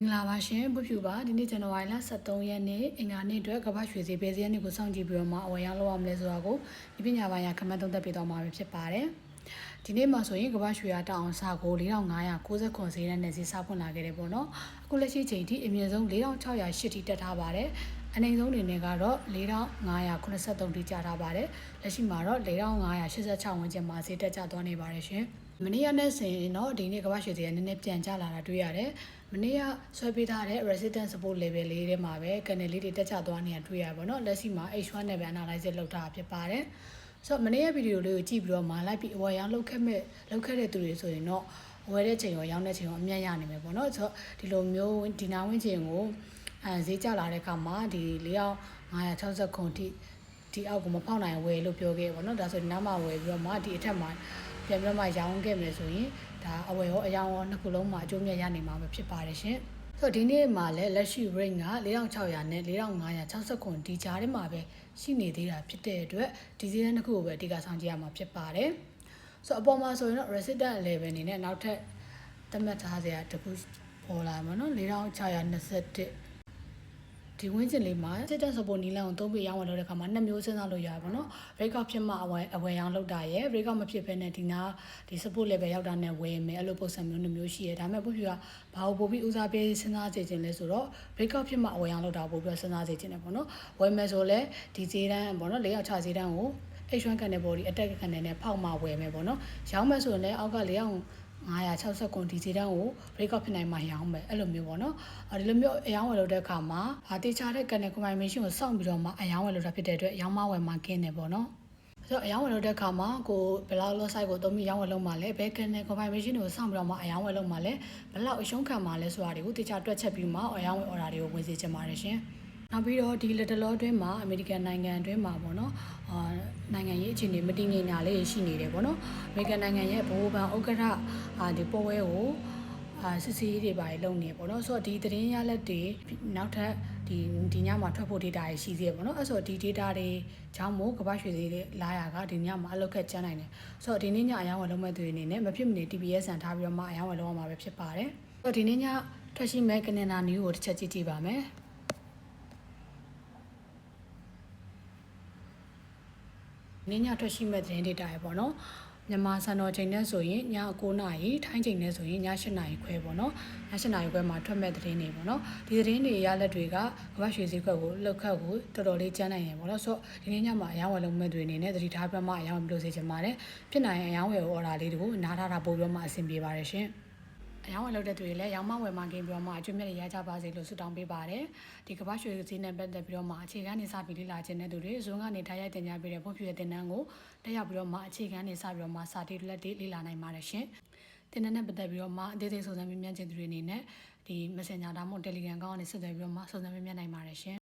င်္ဂလာပါရှင်ဘုဖြူပါဒီနေ့ဇန်နဝါရီလ23ရက်နေ့အင်္ဂါနေ့အတွက်ကမ္ဘာရွှေဈေးပဲဈေးနေ့ကိုစောင့်ကြည့်ပြီးတော့မှအဝယ်ရောင်းလုပ်ရမလဲဆိုတာကိုဒီပညာပိုင်းရခမန်းသုံးသပ်ပေးသွားမှာဖြစ်ပါတယ်ဒီနေ့မှာဆိုရင်ကမ္ဘာရွှေရတောင်အောင်စကို4590ဈေးနဲ့ဈေးစဖွင့်လာခဲ့တယ်ပေါ့နော်အခုလက်ရှိချိန်ထိအမြင့်ဆုံး4608ထိတက်ထားပါတယ်အနိုင်ဆုံးအနေနဲ့ကတော့4583ထိကျထားပါတယ်လက်ရှိမှာတော့4586ဝန်းကျင်မှာဈေးတက်ကျသွားနေပါတယ်ရှင်မနေ့ကနဲ့ဆိုရင်တော့ဒီနေ့ကမ္ဘာရွှေဈေးကနည်းနည်းပြန်ကျလာတာတွေ့ရတယ်မနေ့ကဆွဲပေးထားတဲ့ resistance support level လေးထဲမှာပဲကနေလေးတွေတက်ကျသွားနေတာတွေ့ရပါတော့လက်ရှိမှာ H1 နဲ့ပဲ analysis လုပ်ထားဖြစ်ပါတယ်ဆိုတော့မနေ့ကဗီဒီယိုလေးကိုကြည့်ပြီးတော့မှလိုက်ပြီးအဝယ်ရောင်းလုပ်ခဲ့တဲ့သူတွေဆိုရင်တော့ဝယ်တဲ့ချိန်ရောရောင်းတဲ့ချိန်ရောအမြတ်ရနိုင်မယ်ပေါ့နော်ဆိုတော့ဒီလိုမျိုးဒီနာဝင်းချိန်ကိုဈေးကျလာတဲ့အခါမှာဒီ4560ခုထိဒီအောက်ကိုမဖောက်နိုင်ဝယ်လို့ပြောခဲ့ပေါ့နော်ဒါဆိုဒီနောက်မှဝယ်ပြီးတော့မှဒီအထက်မှာပြန်ပြီးတော့မှရောင်းခဲ့မယ်ဆိုရင်ဒါအဝယ်ရောအယောင်ရောနှစ်ခုလုံးမှာအကျိုးမြတ်ရနေမှာပဲဖြစ်ပါတယ်ရှင်ဆိုတော့ဒီနေ့မှာလည်းလက်ရှိ rate က4600နဲ့4560ဒီကြားထဲမှာပဲရှိနေသေးတာဖြစ်တဲ့အတွက်ဒီဈေးနှစ်ခုကိုပဲအဓိကဆောင်ကြည့်ရမှာဖြစ်ပါတယ်ဆိုတော့အပေါ်မှာဆိုရင်တော့ resistance level အနေနဲ့နောက်ထပ်သတ်မှတ်ထားစရာတခုပေါ်လာမှာနော်4621ဒီဝင်းကျင်လေးမှာစစ်တပ် support နီးလန်းကိုသုံးပြီးရောင်းဝယ်လုပ်တဲ့အခါမှာနှစ်မျိုးစဉ်းစားလို့ရပါတော့။ break out ဖြစ်မှအဝယ်ရောင်းလုပ်တာရယ် break out မဖြစ်ဘဲနဲ့ဒီနာဒီ support level ရောက်တာနဲ့ဝယ်မယ်အဲ့လိုပုံစံမျိုးနှစ်မျိုးရှိရယ်ဒါပေမဲ့ပို့ပြကဘာလို့ပို့ပြီးဦးစားပေးစဉ်းစားစေချင်လဲဆိုတော့ break out ဖြစ်မှအဝယ်ရောင်းလုပ်တာပို့ပြီးစဉ်းစားစေချင်တယ်ပေါ့နော်။ဝယ်မယ်ဆိုလဲဒီဈေးတန်းပေါ့နော်၄ရောက်6ဈေးတန်းကို H1 ကန်တဲ့ body attack ကန်တဲ့နဲ့ဖောက်မှဝယ်မယ်ပေါ့နော်။ရောင်းမယ်ဆိုရင်လည်းအောက်က4ရောက်560ဒီဈေးတန်းကို break out ဖြစ်နိုင်မှရောင်းမယ်အဲ့လိုမျိုးပေါ့နော်ဒီလိုမျိုးအယောင်းဝယ်လုပ်တဲ့အခါမှာတေချာတဲ့ကန်တဲ့ confirmation ကိုစောင့်ပြီးတော့မှအယောင်းဝယ်လုပ်တာဖြစ်တဲ့အတွက်ရောင်းမဝယ်မှကင်းတယ်ပေါ့နော်ဆိုတော့အယောင်းဝယ်လုပ်တဲ့အခါမှာကိုဘယ်လောက် loss size ကိုသုံးပြီးရောင်းဝယ်လုပ်မှလဲဘယ်ကန်တဲ့ confirmation ကိုစောင့်ပြီးတော့မှအယောင်းဝယ်လုပ်မှလဲဘယ်လောက်အရှုံးခံမှလဲဆိုတာတွေကိုတေချာတွက်ချက်ပြီးမှအယောင်းဝယ် order တွေကိုဝင်စေချင်ပါတယ်ရှင်နောက်ပြီးတော့ဒီလက်တလောအတွင်းမှာအမေရိကန်နိုင်ငံအတွင်းမှာပေါ့နော်နိုင်ငံရေးအခြေအနေမတည်ငြိမ်တာလေးရှိနေတယ်ပေါ့နော်အမေရိကန်နိုင်ငံရဲ့ဗဟိုဘဏ်ဥက္ကဋ္ဌဒီပေါ်ဝဲကိုစစ်စီးတွေပါလုံနေပေါ့နော်ဆိုတော့ဒီသတင်းရလက်တွေနောက်ထပ်ဒီညမှာထွက်ဖို့ data တွေရှိသေးတယ်ပေါ့နော်အဲ့ဆိုဒီ data တွေကြောင့်မို့ကမ္ဘာရွှေဈေးတွေလာရကဒီညမှာအလောက်ခက်ကျန်းနိုင်တယ်ဆိုတော့ဒီနေ့ညအယောင်းဝယ်လုံးမဲ့သူတွေအနေနဲ့မဖြစ်မနေ TPS ဆန်ထားပြီးတော့မှအယောင်းဝယ်လုံးအောင်မှာပဲဖြစ်ပါတယ်ဆိုတော့ဒီနေ့ညထွက်ရှိမဲ့ကနေဒါနယူးကိုတစ်ချက်ကြည့်ကြည့်ပါမယ်နေ့ညထွက်ရှိမဲ့သတင်း data ရပေါ့နော်မြန်မာစံတော်ချိန်နဲ့ဆိုရင်ည9:00နာရီထိုင်းချိန်နဲ့ဆိုရင်ည8:00နာရီခွဲပေါ့နော်ည8:00နာရီခွဲမှာထွက်မဲ့သတင်းတွေပေါ့နော်ဒီသတင်းတွေရလက်တွေကကမ္ဘာရွှေဈေးကွက်ကိုလှုပ်ခတ်ကိုတော်တော်လေးကျန်းနိုင်တယ်ပေါ့နော်ဆိုတော့ဒီနေ့ညမှာအယောင်းဝယ်လုံးမဲ့တွေအနေနဲ့သတိထားပြမှအယောင်းလို့စေချင်ပါတယ်ဖြစ်နိုင်ရင်အယောင်းဝယ် order လေးတွေကိုနားထားတာပို့ပြီးမှအဆင်ပြေပါတယ်ရှင်အယောင်းဝယ်လုပ်တဲ့သူတွေလည်းရောင်းမဝယ်မှကင်းပြီးတော့မှအကျွတ်မြတ်တွေရကြပါစေလို့ဆုတောင်းပေးပါတယ်ဒီကမ္ဘာရွှေဈေးနဲ့ပတ်သက်ပြီးတော့မှအခြေခံနေစပြီးလေ့လာခြင်းတဲ့သူတွေဇွန်ကနေထားရိုက်တင်ကြပေးတဲ့ဖွံ့ဖြိုးရေးတင်နန်းကိုတက်ရောက်ပြီးတော့မှအခြေခံနေစပြီးတော့မှစာတိလက်တွေလေ့လာနိုင်ပါတယ်ရှင်တင်နန်းနဲ့ပတ်သက်ပြီးတော့မှအသေးသေးစုံစမ်းမြင်မြန်ခြင်းသူတွေအနေနဲ့ဒီ Messenger ဒါမှမဟုတ် Telegram ကောင်းကနေဆက်သွယ်ပြီးတော့မှစုံစမ်းမြင်မြန်နိုင်ပါတယ်ရှင်